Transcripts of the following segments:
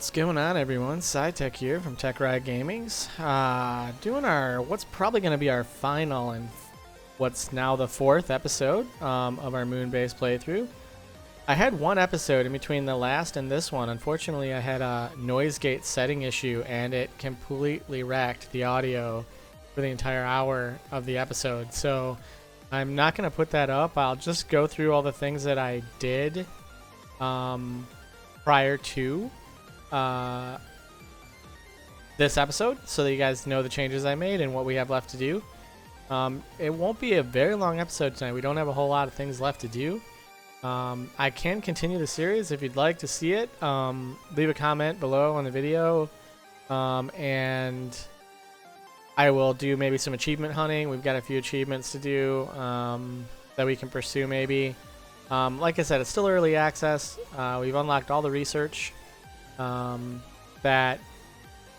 What's going on, everyone? SciTech here from Tech Ride Gaming's. Doing what's probably going to be our final and what's now the fourth episode of our MewnBase Playthrough. I had one episode in between the last and this one. Unfortunately, I had a noise gate setting issue and it completely wrecked the audio for the entire hour of the episode. So I'm not going to put that up. I'll just go through all the things that I did prior to this episode so that you guys know the changes I made and what we have left to do. It won't be a very long episode tonight. We don't have a whole lot of things left to do. I can continue the series if you'd like to see it. Leave a comment below on the video, and I will do maybe some achievement hunting. We've got a few achievements to do that we can pursue maybe. Like I said, it's still early access. We've unlocked all the research that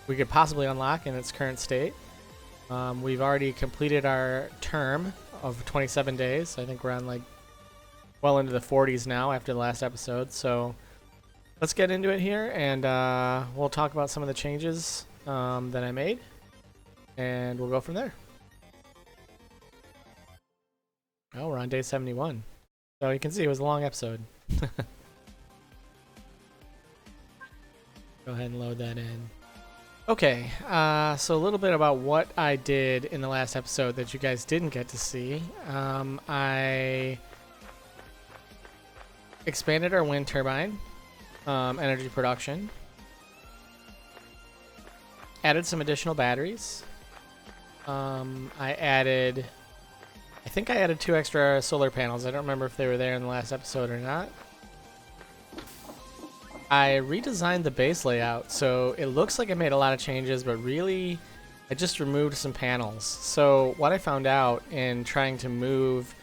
we could possibly unlock in its current state. We've already completed our term of 27 days. I think we're on like well into the 40s now after the last episode. So let's get into it here, and we'll talk about some of the changes that I made, and we'll go from there. Oh, we're on day 71. So you can see it was a long episode. Go ahead and load that in. Okay, so a little bit about what I did in the last episode that you guys didn't get to see. I expanded our wind turbine energy production. Added some additional batteries. I think I added 2 extra solar panels. I don't remember if they were there in the last episode or not. I redesigned the base layout, so it looks like I made a lot of changes, but really I just removed some panels. So what I found out in trying to move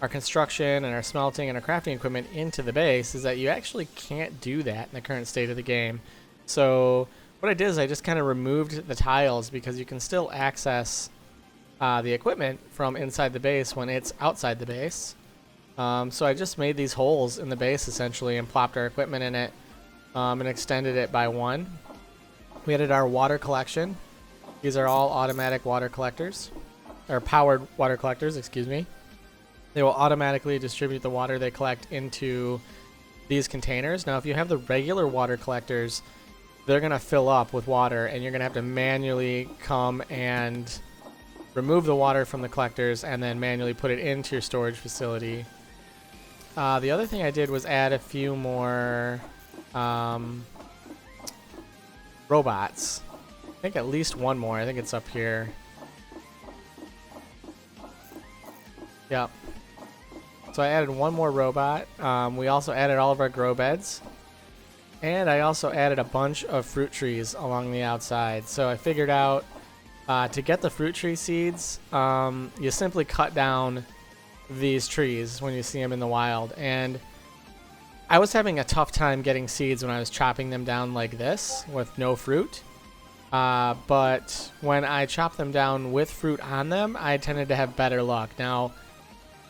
our construction and our smelting and our crafting equipment into the base is that you actually can't do that in the current state of the game. So what I did is I just kind of removed the tiles because you can still access the equipment from inside the base when it's outside the base. So I just made these holes in the base essentially and plopped our equipment in it. And extended it by 1. We added our water collection. These are all automatic water collectors, or powered water collectors, excuse me. They will automatically distribute the water they collect into these containers. Now, if you have the regular water collectors, they're going to fill up with water, and you're going to have to manually come and remove the water from the collectors and then manually put it into your storage facility. The other thing I did was add a few more robots. I think at least one more. I think it's up here. Yep. So I added one more robot. We also added all of our grow beds. And I also added a bunch of fruit trees along the outside. So I figured out to get the fruit tree seeds, you simply cut down these trees when you see them in the wild. And I was having a tough time getting seeds when I was chopping them down like this with no fruit. But when I chopped them down with fruit on them, I tended to have better luck. Now,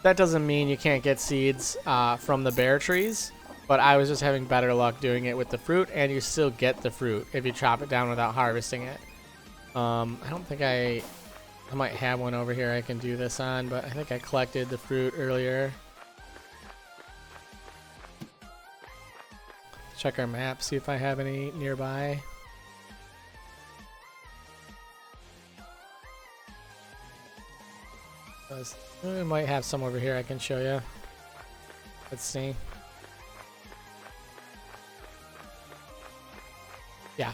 that doesn't mean you can't get seeds from the bare trees, but I was just having better luck doing it with the fruit, and you still get the fruit if you chop it down without harvesting it. I don't think I might have one over here I can do this on, but I think I collected the fruit earlier. Check our map, see if I have any nearby. We might have some over here I can show you. Let's see. Yeah.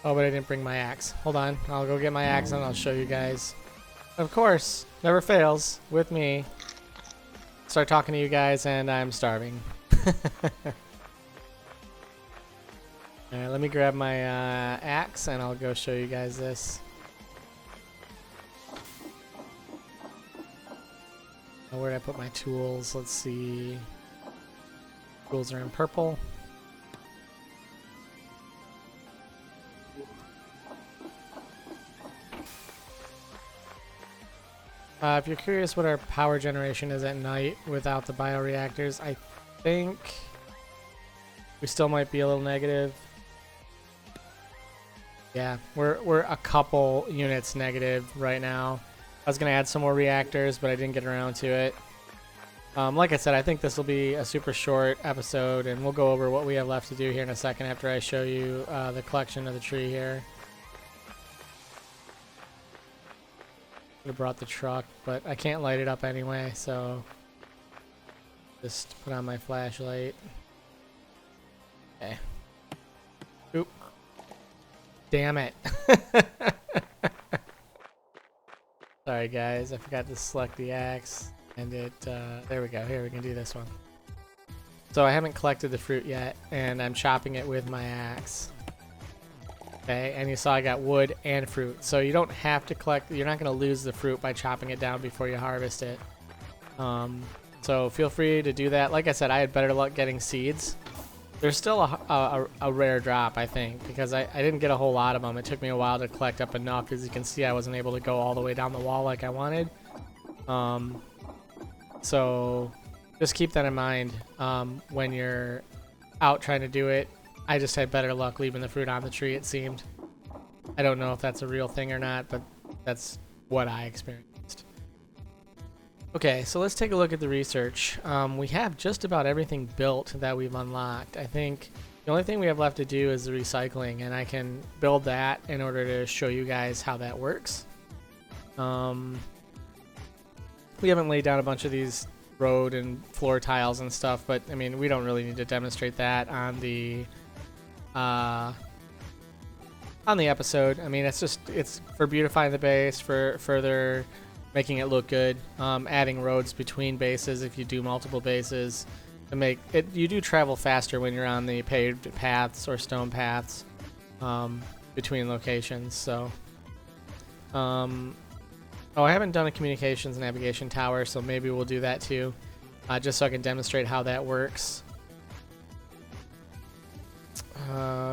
Oh, but I didn't bring my axe. Hold on, I'll go get my axe and I'll show you guys. Of course, never fails with me. Start talking to you guys and I'm starving. Alright, let me grab my axe and I'll go show you guys this. Oh, where did I put my tools? Let's see. Tools are in purple. If you're curious what our power generation is at night without the bioreactors, I think we still might be a little negative. Yeah, we're a couple units negative right now. I was gonna add some more reactors, but I didn't get around to it. Like I said, I think this will be a super short episode, and we'll go over what we have left to do here in a second after I show you the collection of the tree here. Could have brought the truck, but I can't light it up anyway, so just put on my flashlight. Okay. Oop. Damn it. Sorry guys, I forgot to select the axe. And it, there we go, here we can do this one. So I haven't collected the fruit yet, and I'm chopping it with my axe. Okay, and you saw I got wood and fruit. So you don't have to collect, you're not gonna lose the fruit by chopping it down before you harvest it. So feel free to do that. Like I said, I had better luck getting seeds. There's still a rare drop, I think, because I didn't get a whole lot of them. It took me a while to collect up enough. As you can see, I wasn't able to go all the way down the wall like I wanted. So just keep that in mind when you're out trying to do it. I just had better luck leaving the fruit on the tree, it seemed. I don't know if that's a real thing or not, but that's what I experienced. Okay, so let's take a look at the research. We have just about everything built that we've unlocked. I think the only thing we have left to do is the recycling, and I can build that in order to show you guys how that works. We haven't laid down a bunch of these road and floor tiles and stuff, but I mean, we don't really need to demonstrate that on the episode. I mean, it's for beautifying the base, for further making it look good, adding roads between bases if you do multiple bases to make it. You do travel faster when you're on the paved paths or stone paths between locations. So oh, I haven't done a communications navigation tower, so maybe we'll do that too, just so I can demonstrate how that works.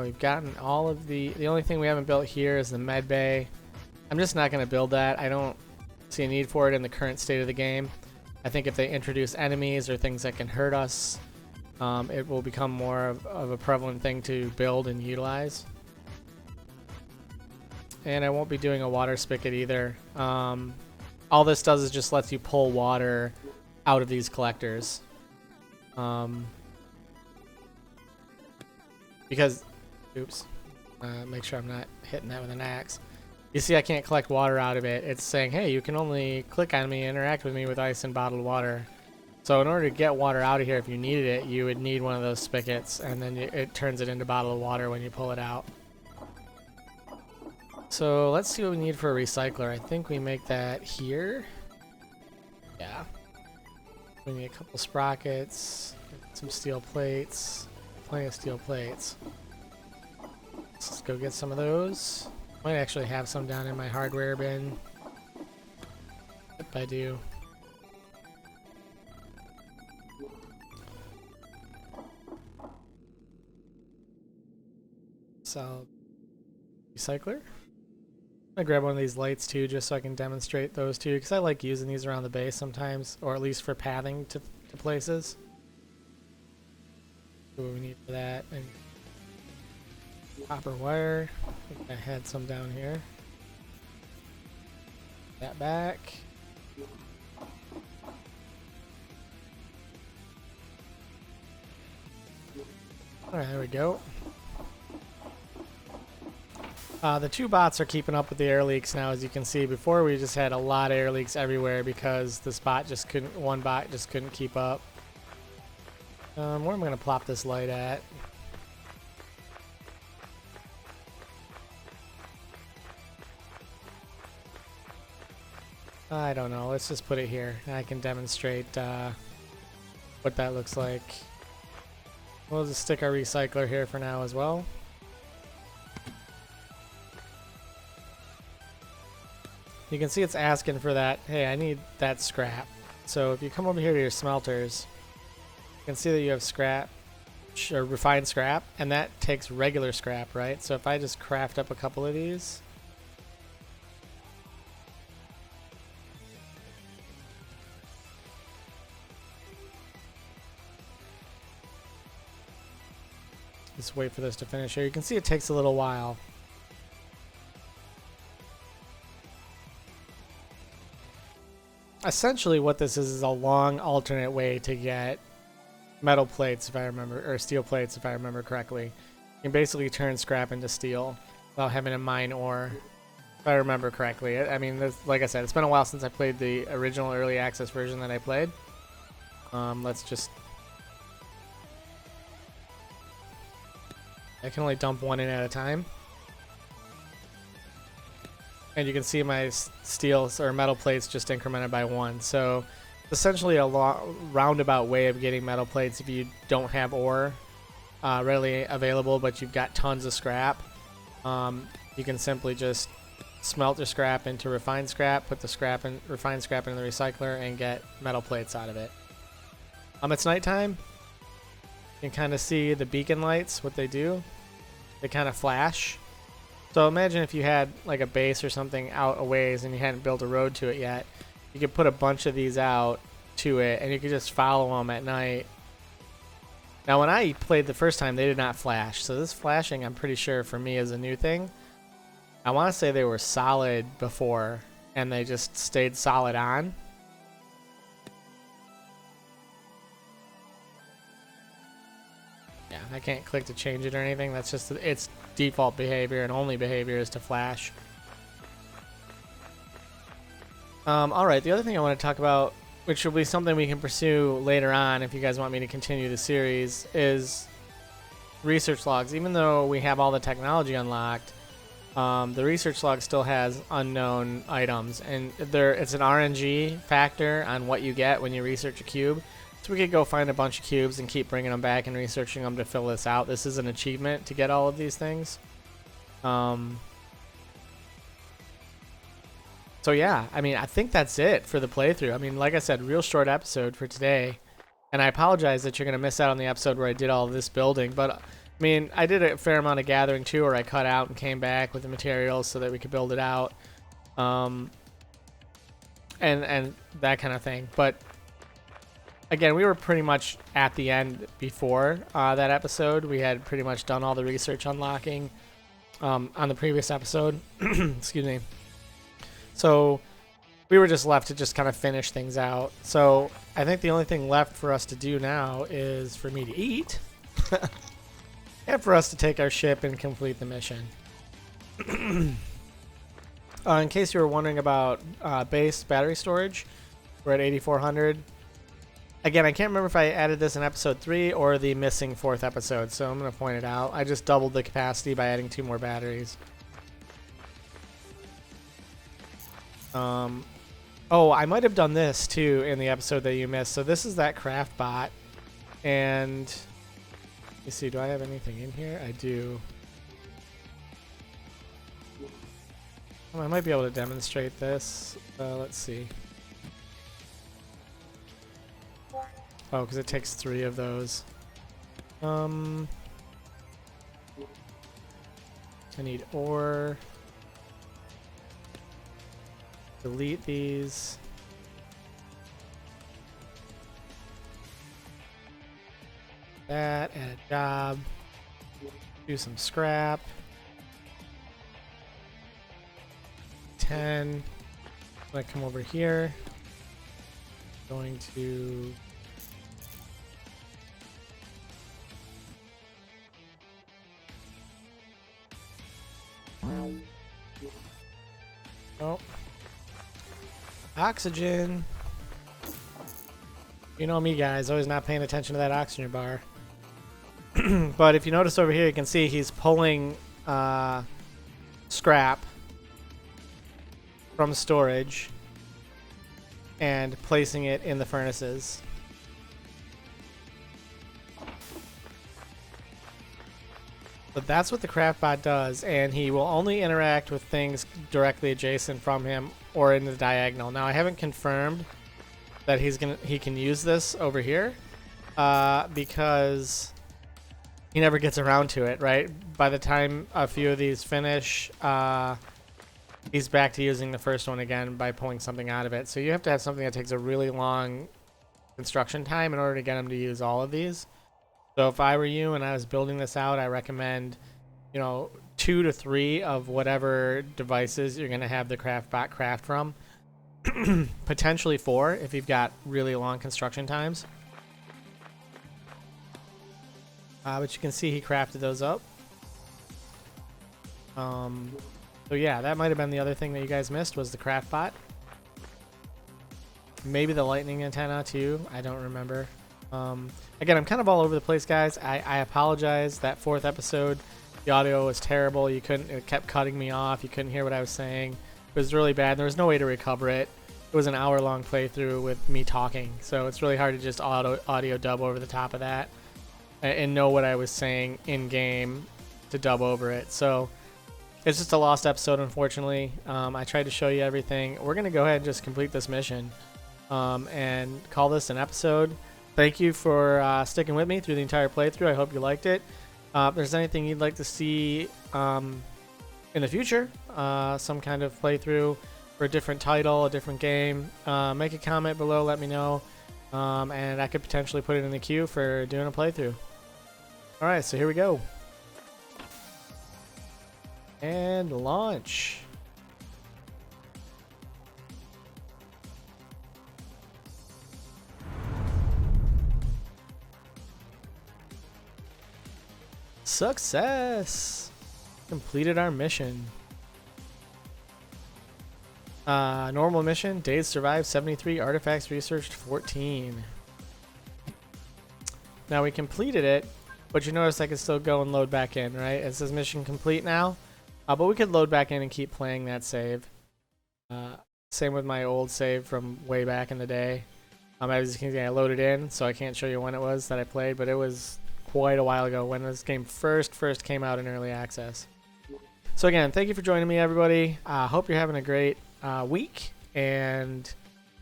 We've gotten all of the only thing we haven't built here is the med bay. I'm just not going to build that. I don't see a need for it in the current state of the game. I think if they introduce enemies or things that can hurt us, it will become more of a prevalent thing to build and utilize. And I won't be doing a water spigot either. All this does is just lets you pull water out of these collectors. Because, oops, make sure I'm not hitting that with an axe. You see I can't collect water out of it. It's saying, hey, you can only click on me and interact with me with ice and bottled water. So in order to get water out of here, if you needed it, you would need one of those spigots, and then it turns it into bottled water when you pull it out. So let's see what we need for a recycler. I think we make that here. Yeah. We need a couple sprockets, some steel plates, plenty of steel plates. Let's go get some of those. Might actually have some down in my hardware bin. If I do. So, recycler. I'm gonna grab one of these lights too, just so I can demonstrate those two, because I like using these around the base sometimes, or at least for pathing to places. See what we need for that. And copper wire. I think I had some down here. That back. Alright, there we go. The two bots are keeping up with the air leaks now, as you can see. Before we just had a lot of air leaks everywhere because this bot just couldn't, one bot just couldn't keep up. Where am I going to plop this light at? I don't know. Let's just put it here. I can demonstrate what that looks like. We'll just stick our recycler here for now as well. You can see it's asking for that. Hey, I need that scrap. So if you come over here to your smelters, you can see that you have scrap, or refined scrap, and that takes regular scrap, right? So if I just craft up a couple of these. Just wait for this to finish here. You can see it takes a little while. essentially what this is a long alternate way to get metal plates, if I remember, or steel plates, if I remember correctly. You can basically turn scrap into steel without having to mine ore, if I remember correctly. I mean, like I said, it's been a while since I played the original early access version that I played. Let's just... I can only dump one in at a time. And you can see my steel or metal plates just incremented by one. So essentially a roundabout way of getting metal plates if you don't have ore readily available, but you've got tons of scrap. You can simply just smelt the scrap into refined scrap, put the refined scrap into the recycler, and get metal plates out of it. It's nighttime. You can kind of see the beacon lights, what they do. They kind of flash. So imagine if you had like a base or something out a ways and you hadn't built a road to it yet. You could put a bunch of these out to it and you could just follow them at night. Now when I played the first time, they did not flash. So this flashing, I'm pretty sure for me is a new thing. I want to say they were solid before and they just stayed solid on. Yeah, I can't click to change it or anything. That's just its default behavior, and only behavior is to flash. Alright, the other thing I want to talk about, which will be something we can pursue later on if you guys want me to continue the series, is research logs. Even though we have all the technology unlocked, the research log still has unknown items, and it's an RNG factor on what you get when you research a cube. So we could go find a bunch of cubes and keep bringing them back and researching them to fill this out. This is an achievement to get all of these things. So yeah, I mean, I think that's it for the playthrough. I mean, like I said, real short episode for today. And I apologize that you're going to miss out on the episode where I did all of this building. But, I mean, I did a fair amount of gathering too, where I cut out and came back with the materials so that we could build it out. And that kind of thing. But again, we were pretty much at the end before that episode. We had pretty much done all the research unlocking on the previous episode. Excuse me. So we were just left to just kind of finish things out. So I think the only thing left for us to do now is for me to eat and for us to take our ship and complete the mission. In case you were wondering about base battery storage, we're at 8,400. Again, I can't remember if I added this in episode 3 or the missing 4th episode, so I'm going to point it out. I just doubled the capacity by adding 2 more batteries. Oh, I might have done this too in the episode that you missed. So this is that craft bot, and let me see, do I have anything in here? I do. Oh, I might be able to demonstrate this. Let's see. Oh, because it takes 3 of those. I need ore. Delete these. That, add a job. Do some scrap. 10. I'm gonna come over here. Going to oh. Oxygen. You know me, guys, always not paying attention to that oxygen bar. But if you notice over here, you can see he's pulling scrap from storage and placing it in the furnaces. But that's what the craft bot does, and he will only interact with things directly adjacent from him or in the diagonal. Now I haven't confirmed that he can use this over here because he never gets around to it, right? By the time a few of these finish, he's back to using the first one again by pulling something out of it. So you have to have something that takes a really long construction time in order to get him to use all of these. So if I were you and I was building this out, I recommend, 2 to 3 of whatever devices you're going to have the craft bot craft from. Potentially 4 if you've got really long construction times. But you can see he crafted those up. So yeah, that might have been the other thing that you guys missed, was the craft bot. Maybe the lightning antenna too. I don't remember. Again, I'm kind of all over the place, guys. I apologize. That 4th episode, the audio was terrible. It kept cutting me off. You couldn't hear what I was saying. It was really bad. There was no way to recover it. It was an hour-long playthrough with me talking, so it's really hard to just audio dub over the top of that and know what I was saying in game to dub over it. So it's just a lost episode, unfortunately. I tried to show you everything. We're gonna go ahead and just complete this mission and call this an episode. Thank you for sticking with me through the entire playthrough. I hope you liked it. If there's anything you'd like to see in the future, some kind of playthrough for a different title, a different game, make a comment below, let me know, and I could potentially put it in the queue for doing a playthrough. Alright, so here we go. And launch. Success! Completed our mission. Normal mission, days survived 73, artifacts researched 14. Now we completed it, but you notice I can still go and load back in, right? It says mission complete now, but we could load back in and keep playing that save. Same with my old save from way back in the day. As you can see, I loaded in, so I can't show you when it was that I played, but it was quite a while ago when this game first came out in early access. So again, thank you for joining me, everybody. Hope you're having a great week, and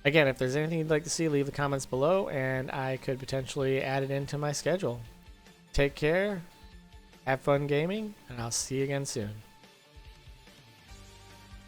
again, if there's anything you'd like to see, leave the comments below and I could potentially add it into my schedule. Take care, have fun gaming, and I'll see you again soon.